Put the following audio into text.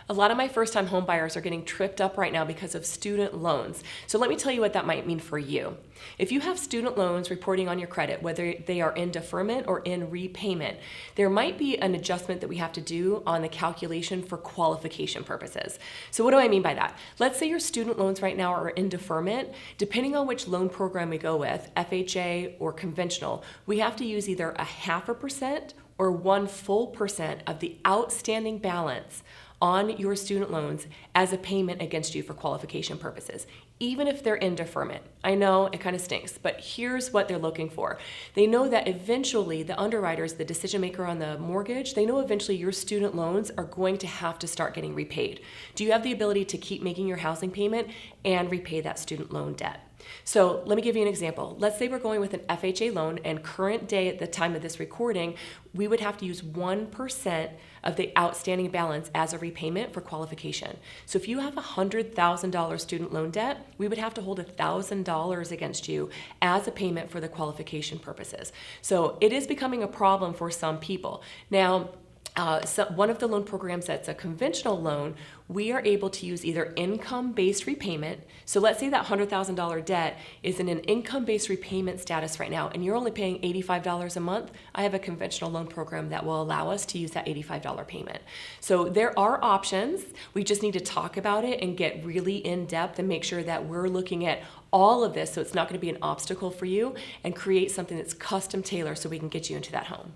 A lot of my first-time home buyers are getting tripped up right now because of student loans. So let me tell you what that might mean for you. If you have student loans reporting on your credit, whether they are in deferment or in repayment, there might be an adjustment that we have to do on the calculation for qualification purposes. So what do I mean by that? Let's say your student loans right now are in deferment. Depending on which loan program we go with, FHA or conventional, we have to use either 0.5% or 1 full percent of the outstanding balance on your student loans as a payment against you for qualification purposes, even if they're in deferment. I know it kind of stinks, but here's what they're looking for. They know that eventually the underwriters, the decision maker on the mortgage, they know eventually your student loans are going to have to start getting repaid. Do you have the ability to keep making your housing payment and repay that student loan debt? So let me give you an example. Let's say we're going with an FHA loan, and current day at the time of this recording, we would have to use 1% of the outstanding balance as a repayment for qualification. So if you have a $100,000 student loan debt, we would have to hold $1,000 against you as a payment for the qualification purposes. So it is becoming a problem for some people. Now, so one of the loan programs that's a conventional loan, we are able to use either income-based repayment. So let's say that $100,000 debt is in an income-based repayment status right now, and you're only paying $85 a month. I have a conventional loan program that will allow us to use that $85 payment. So there are options. We just need to talk about it and get really in-depth and make sure that we're looking at all of this so it's not going to be an obstacle for you, and create something that's custom tailored so we can get you into that home.